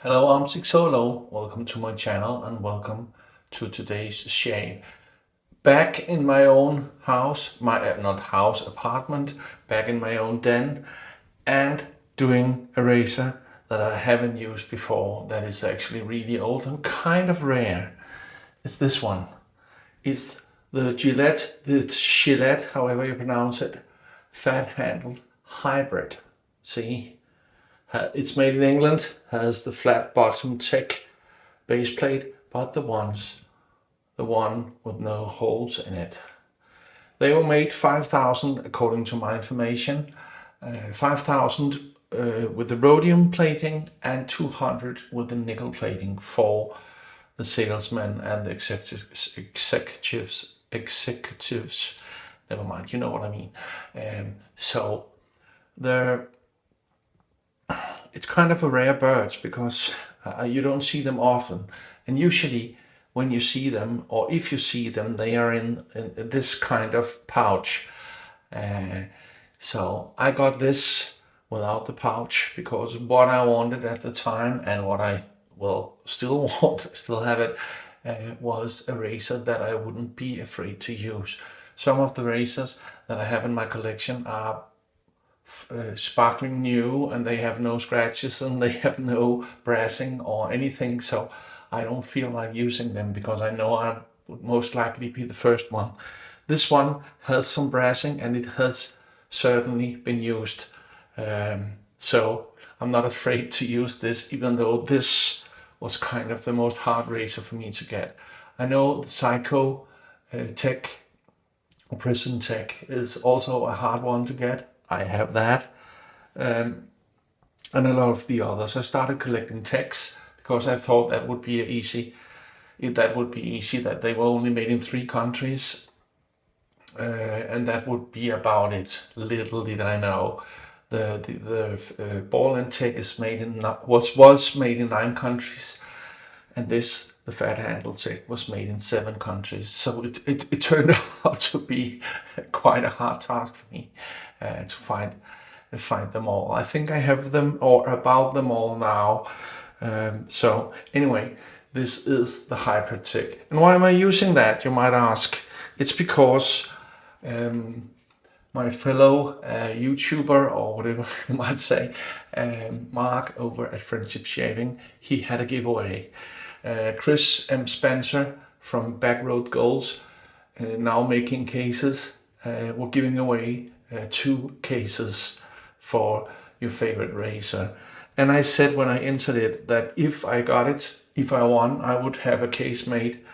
Hello, I'm Sigsolo. Welcome to my channel and welcome to today's shave. Back in my own house, my not house, apartment, back in my own den, and doing a razor that I haven't used before. That is actually really old and kind of rare. It's this one. It's the Gillette, however you pronounce it, fat-handled hybrid. See? It's made in England, has the flat bottom tech base plate, but the one with no holes in it. They were made 5,000 according to my information, 5,000 with the rhodium plating and 200 with the nickel plating for the salesmen and the executives. Never mind, you know what I mean. So they're it's kind of a rare bird because you don't see them often, and usually when you see them, or if you see them, they are in this kind of pouch. So I got this without the pouch because what I wanted at the time and what I will still want, still have it, was a razor that I wouldn't be afraid to use. Some of the razors that I have in my collection are sparkling new and they have no scratches and they have no brassing or anything, so I don't feel like using them because I know I would most likely be the first one. This one has some brassing and it has certainly been used, so I'm not afraid to use this, even though this was kind of the most hard razor for me to get. I know the Psycho Tech Prison Tech is also a hard one to get. I have that, and a lot of the others. I started collecting techs because I thought that would be easy. That they were only made in 3 countries, and that would be about it. Little did I know, the ball and tech is made in was made in 9 countries, and this, the fat handle tech, was made in 7 countries. So it turned out to be quite a hard task for me to find them all. I think I have them or about them all now. So anyway, this is the hybrid tech. And why am I using that, you might ask? It's because my fellow YouTuber, or whatever you might say, Mark over at Friendship Shaving, he had a giveaway. Chris M. Spencer from Backroad Goals, now making cases, were giving away 2 cases for your favorite razor. And I said when I entered it that if I got it, if I won, I would have a case made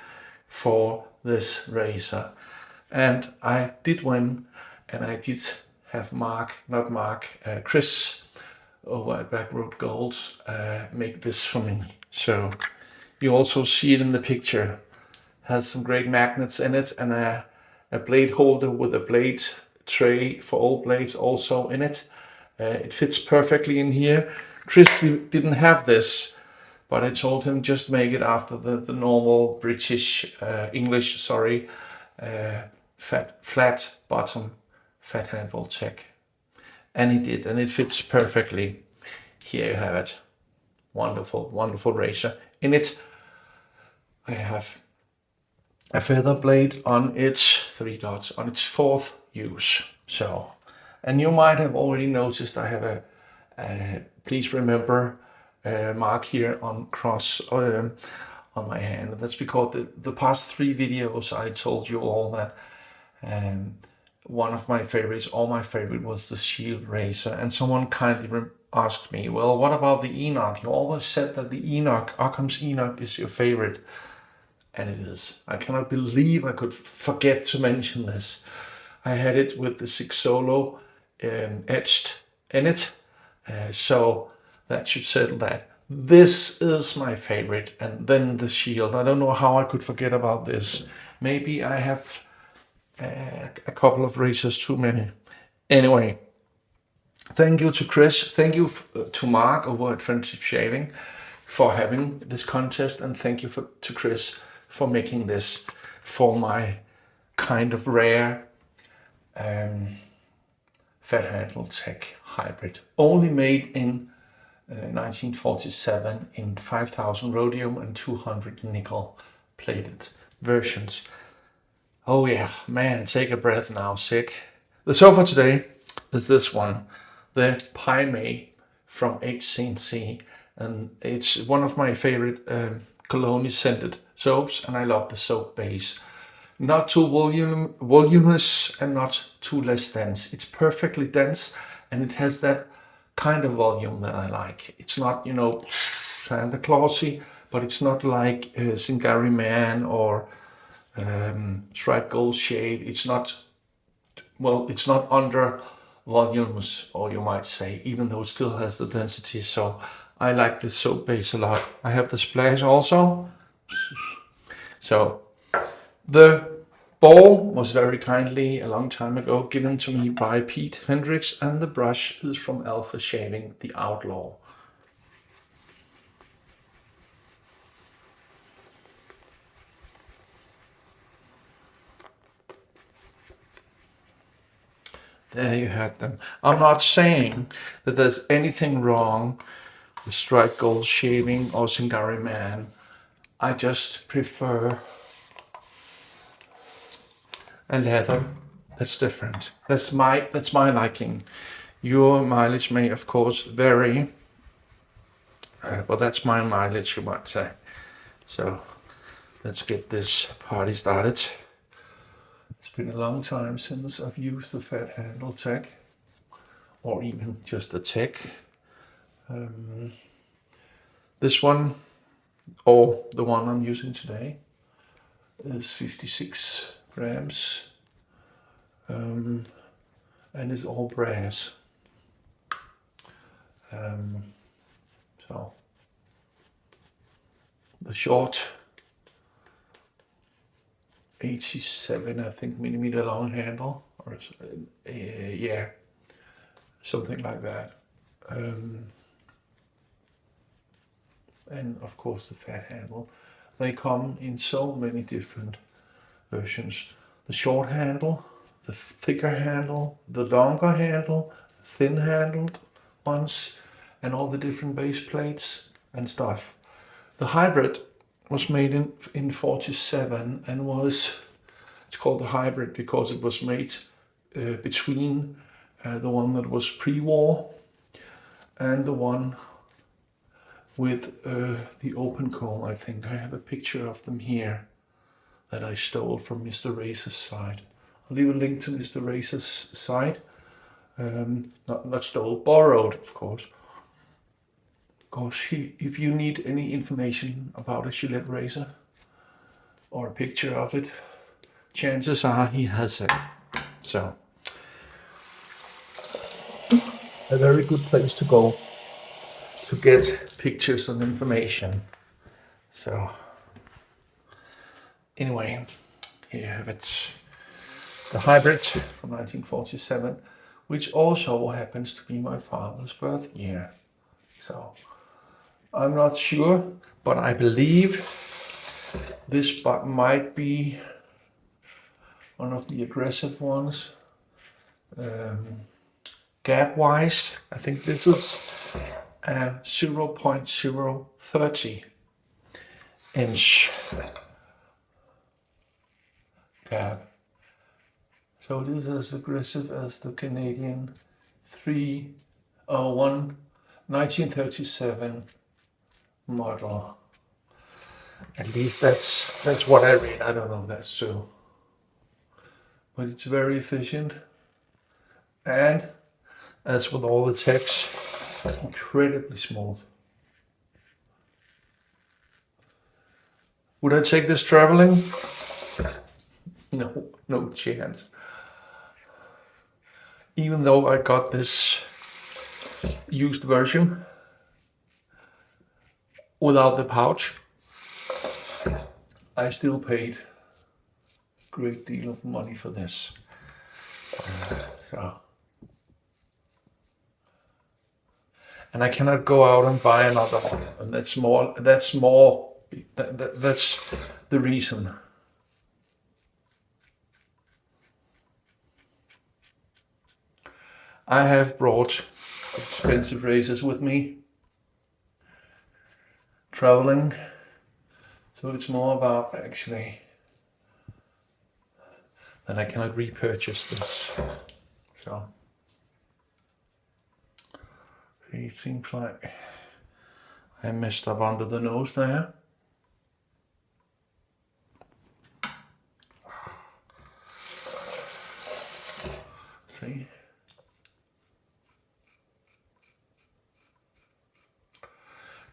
for this razor. And I did win, and I did have Chris over at Backroad Goals make this for me. So you also see it in the picture. Has some great magnets in it and a blade holder with a blade tray for all blades also in it. It fits perfectly in here. Chris didn't have this, but I told him just make it after the normal British, English, sorry, flat bottom, fat handle tech. And he did, and it fits perfectly. Here you have it. Wonderful, wonderful razor. In it, I have a feather blade on its 3 dots, on its 4th use. So, and you might have already noticed I have a please remember mark here on cross on my hand. That's because the past 3 videos I told you all that one of my favorites, or my favorite, was the Shield razor, and someone kindly asked me, well, what about the Enoch? You always said that the Enoch, Occam's Enoch, is your favorite. And it is. I cannot believe I could forget to mention this. I had it with the sigsolo etched in it, so that should settle that. This is my favorite, and then the Shield. I don't know how I could forget about this. Maybe I have a couple of razors too many. Anyway, thank you to Chris. Thank you to Mark over at Friendship Shaving for having this contest, and thank you to Chris for making this for my kind of rare fat handle tech hybrid, only made in 1947 in 5000 rhodium and 200 nickel plated versions. Oh yeah, man, take a breath now, Sig. The sofa today is this one, the Pai Mei from hc&c, and it's one of my favorite cologne scented soaps, and I love the soap base. Not too voluminous and not too less dense. It's perfectly dense, and it has that kind of volume that I like. It's not, Santa Clausy, but it's not like Singari Man or Striped Gold Shade. It's not under voluminous, or you might say, even though it still has the density. So I like this soap base a lot. I have the splash also. So the ball was very kindly a long time ago given to me by Pete Hendrix, and the brush is from Alpha Shaving, the Outlaw. There you had them. I'm not saying that there's anything wrong with Striped Gold Shaving or Singari Man. I just prefer a leather that's different. That's my liking. Your mileage may of course vary, but that's my mileage, you might say. So let's get this party started. It's been a long time since I've used the fat handle tech, or even just the tech. This one, or the one I'm using today, is 56 grams, and it's all brass. So the short 87, I think, millimeter long handle, or yeah, something like that. And of course the fat handle. They come in so many different versions. The short handle, the thicker handle, the longer handle, thin handled ones, and all the different base plates and stuff. The hybrid was made in 47 and it's called the hybrid because it was made between the one that was pre-war and the one with the open comb. I think I have a picture of them here that I stole from Mr. Razor's site. I'll leave a link to Mr. Razor's site. Not stole, borrowed, of course. Because if you need any information about a Gillette razor or a picture of it, chances are he has it. So, a very good place to go to get pictures and information. So, anyway, here you have it. The hybrid from 1947, which also happens to be my father's birth year. So, I'm not sure, but I believe this might be one of the aggressive ones. Gap wise, I think this is a 0.030 inch gap. So it is as aggressive as the Canadian 301 1937 model. At least that's what I read. I don't know if that's true. But it's very efficient. And as with all the techs, incredibly smooth. Would I take this traveling? No chance. Even though I got this used version without the pouch, I still paid a great deal of money for this. And I cannot go out and buy another one. And that's the reason. I have brought expensive razors with me, traveling. So it's more about actually that I cannot repurchase this. So it seems like I messed up under the nose there. See?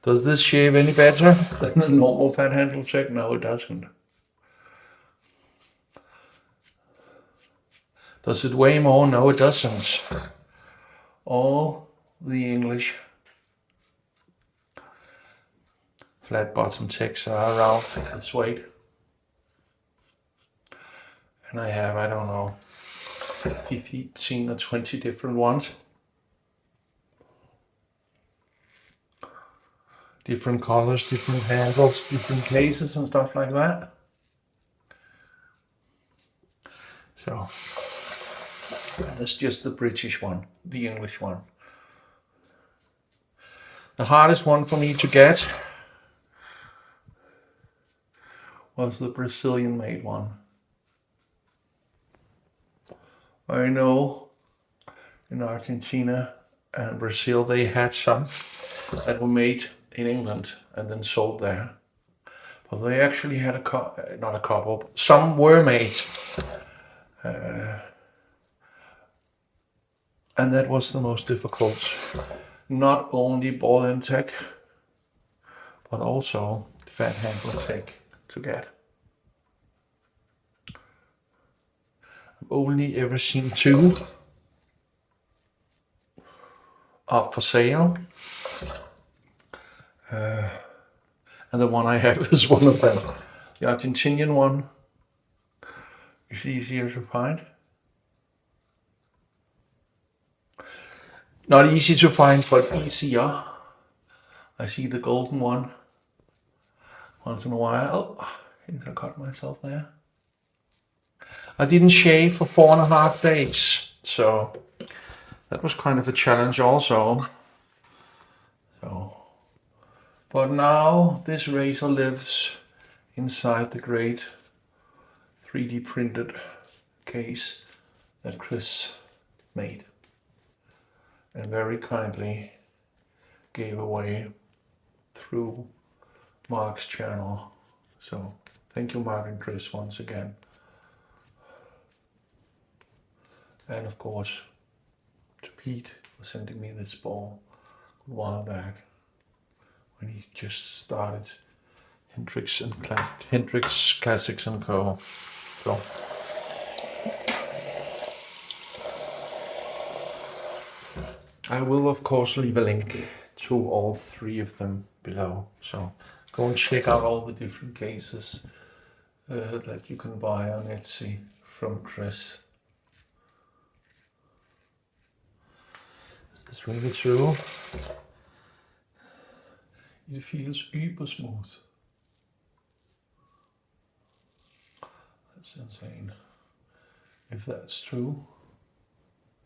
Does this shave any better than a normal fat handle check? No, it doesn't. Does it weigh more? No, it doesn't. All the English flat bottom checks are around this weight. And I have, I don't know, 15 or 20 different ones. Different colors, different handles, different cases and stuff like that. So that's just the British one, the English one. The hardest one for me to get was the Brazilian made one. I know in Argentina and Brazil they had some that were made in England and then sold there. But they actually had not a couple, some were made. And that was the most difficult. Not only ball and tech, but also fat handle tech to get. I've only ever seen 2 up for sale. And the one I have is one of them. The Argentinian one is easier to find. Not easy to find, but easier. I see the golden one once in a while. Oh, I think I cut myself there. I didn't shave for 4.5 days, so that was kind of a challenge also. But now this razor lives inside the great 3D printed case that Chris made and very kindly gave away through Mark's channel. So thank you, Mark and Chris, once again. And of course to Pete for sending me this ball a while back when he just started Hendrix Classics and Co. So I will of course leave a link to all 3 of them below. So go and check out all the different cases that you can buy on Etsy from Chris. Is this really true? It feels uber smooth. That's insane. If that's true,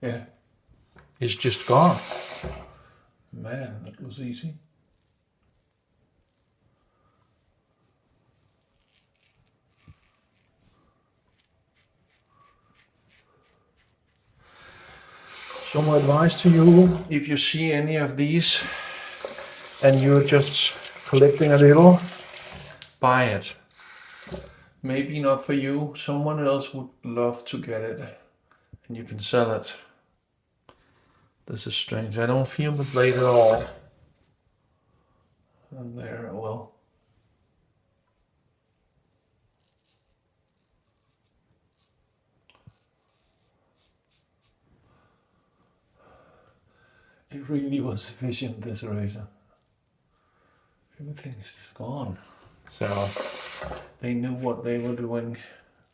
yeah, it's just gone. Man, that was easy. So my advice to you, if you see any of these and you're just collecting a little, buy it. Maybe not for you, someone else would love to get it and you can sell it. This is strange, I don't feel the blade at all. And there, well. It really was efficient, this razor. Everything's just gone. So they knew what they were doing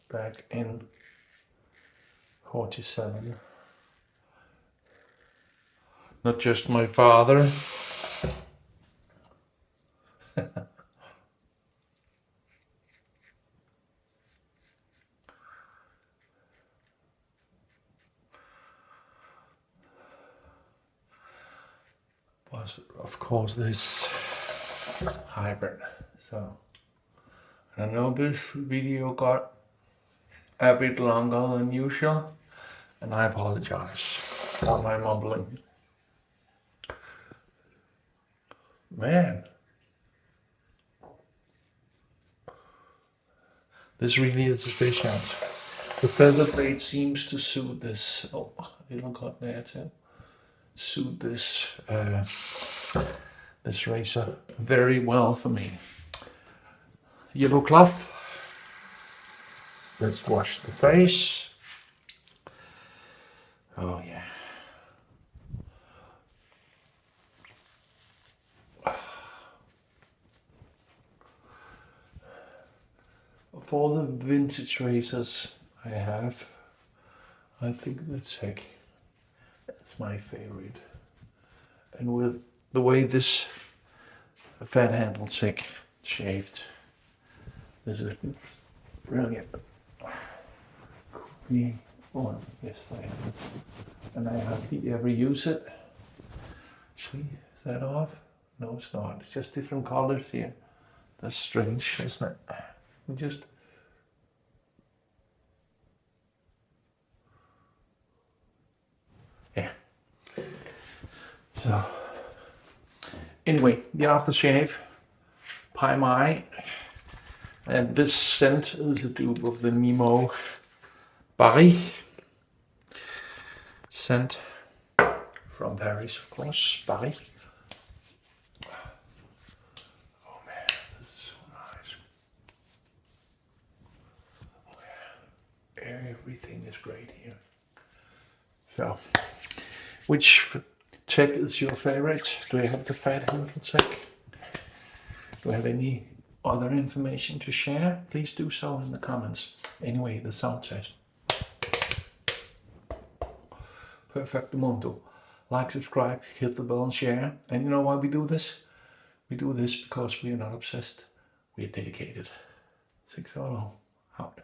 back in 47. Not just my father. But of course this hybrid. So I know this video got a bit longer than usual, and I apologize for my mumbling. Man, this really is efficient. The feather blade seems to suit this. Oh, a little cut there too. Suit this this razor very well for me. Yellow cloth. Let's wash the face. Oh yeah. For the vintage razors I have, I think the Tech is my favorite. And with the way this fat handle Tech shaved, this is brilliant. Could be one, yes I am. And I hardly ever use it. See, is that off? No, it's not. It's just different colors here. That's strange, isn't it? We just so anyway, the aftershave, Pai Mai, and this scent is a dupe of the Nemo Paris scent from Paris, of course, Paris. Oh man, this is so nice. Oh yeah, everything is great here. So, which Tech is your favorite? Do you have the fat handle Tech? Do you have any other information to share? Please do so in the comments. Anyway, the sound test. Perfect mundo. Like, subscribe, hit the bell and share. And you know why we do this? We do this because we are not obsessed. We are dedicated. Sigsolo out.